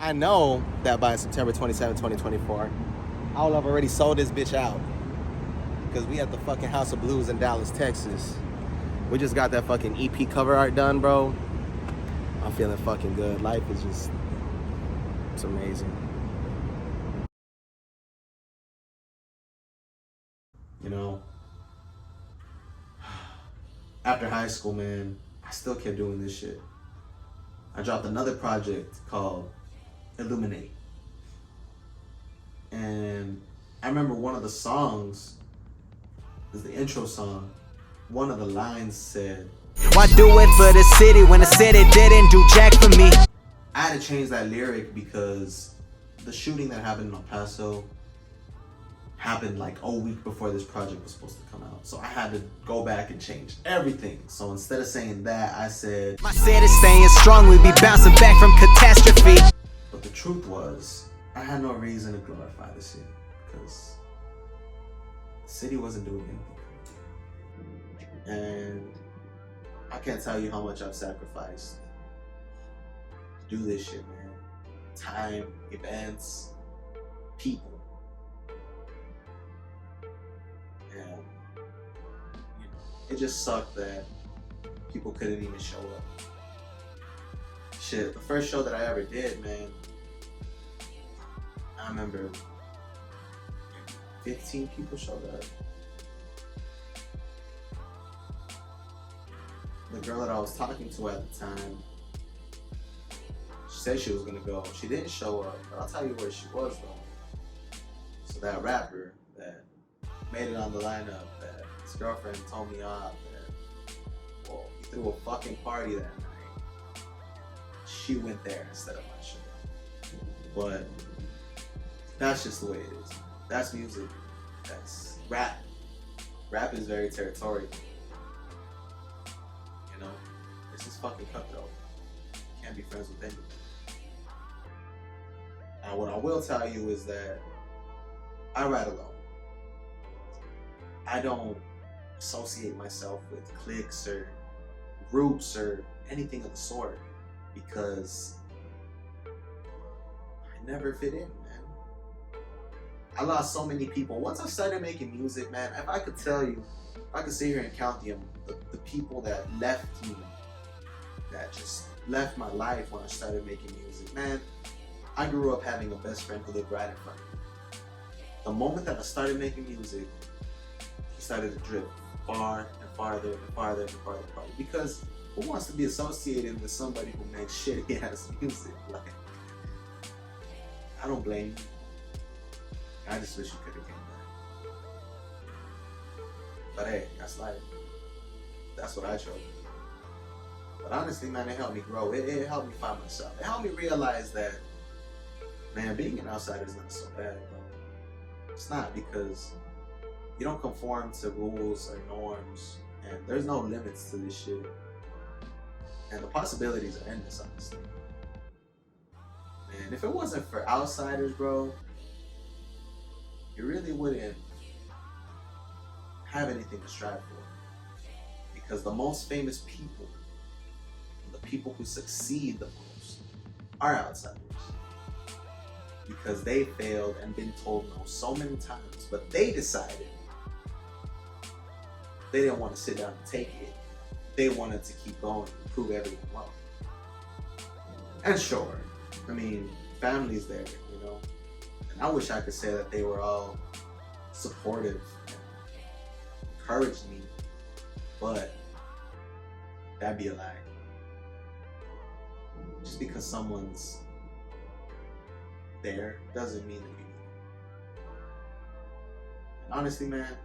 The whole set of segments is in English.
I know that by September 27, 2024, I will have already sold this bitch out. Because we at the fucking House of Blues in Dallas, Texas. We just got that fucking EP cover art done, bro. I'm feeling fucking good. Life is just, it's amazing. You know, after high school, man, I still kept doing this shit. I dropped another project called Illuminate. And I remember one of the songs, is the intro song, one of the lines said, "Why do it for the city when the city didn't do jack for me?" I had to change that lyric because the shooting that happened in El Paso happened like a week before this project was supposed to come out. So I had to go back and change everything. So instead of saying that, I said, "My city's staying strong, we be bouncing back from catastrophe." But the truth was, I had no reason to glorify the city because the city wasn't doing anything. And I can't tell you how much I've sacrificed to do this shit, man. Time, events, people. And it just sucked that people couldn't even show up. Shit, the first show that I ever did, man, I remember 15 people showed up. The girl that I was talking to at the time, she said she was gonna go. She didn't show up, but I'll tell you where she was though. So that rapper that made it on the lineup, that his girlfriend told me off, that, well, he threw a fucking party that night. She went there instead of my show. But that's just the way it is. That's music. That's rap. Rap is very territorial. You know? This is fucking cutthroat. You can't be friends with anyone. And what I will tell you is that I ride alone. I don't associate myself with cliques or groups or anything of the sort because I never fit in, man. I lost so many people. Once I started making music, man, if I could tell you, if I could sit here and count the people that left me, that just left my life when I started making music, man, I grew up having a best friend who lived right in front of me. The moment that I started making music, he started to drift far and farther and farther and farther and farther. Because who wants to be associated with somebody who makes shitty ass music? Like, I don't blame you. I just wish you could have came back. But hey, that's life. That's what I chose. But honestly, man, it helped me grow. It helped me find myself. It helped me realize that, man, being an outsider is not so bad, bro. It's not, because you don't conform to rules or norms, and there's no limits to this shit. And the possibilities are endless, honestly. Man, if it wasn't for outsiders, bro, you really wouldn't have anything to strive for. Because the most famous people, the people who succeed the most, are outsiders. Because they failed and been told no so many times, but they decided they didn't want to sit down and take it. They wanted to keep going and prove everyone wrong. And sure, I mean, family's there, you know. And I wish I could say that they were all supportive and encouraged me, but that'd be a lie. Just because someone's there doesn't mean that you need it. And honestly, man,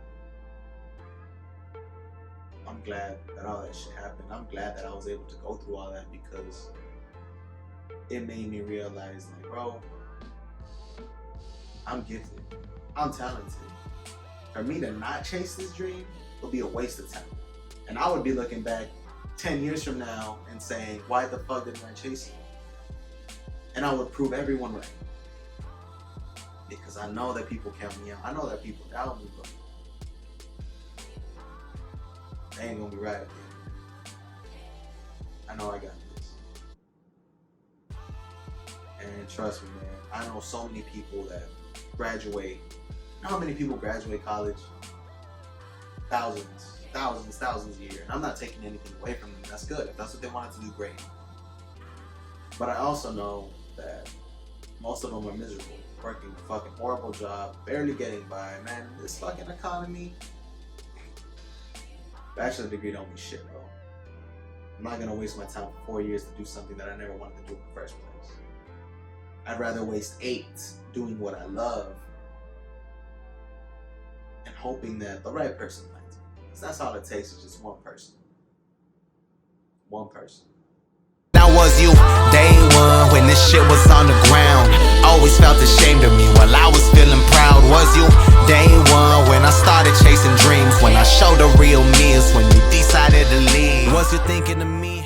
I'm glad that all that shit happened. I'm glad that I was able to go through all that because it made me realize, like, bro, I'm gifted. I'm talented. For me to not chase this dream would be a waste of time. And I would be looking back 10 years from now and saying, why the fuck didn't I chase it? And I would prove everyone right. Because I know that people count me out. I know that people doubt me, but they ain't gonna be right at the end. I know I got this. And trust me, man, I know so many people that graduate. You know how many people graduate college? Thousands a year. And I'm not taking anything away from them. That's good. If that's what they wanted to do, great. But I also know that most of them are miserable, working a fucking horrible job, barely getting by. Man, this fucking economy, bachelor degree don't mean shit, bro. I'm not gonna waste my time for 4 years to do something that I never wanted to do in the first place. I'd rather waste 8 doing what I love and hoping that the right person finds me. Because that's all it takes, is just one person. One person. Now was you day one when this shit was on the ground? Always felt ashamed of me while I was feeling proud. Was you day one when I started chasing dreams? When I showed the real me is when you decided to leave. Was you thinking of me?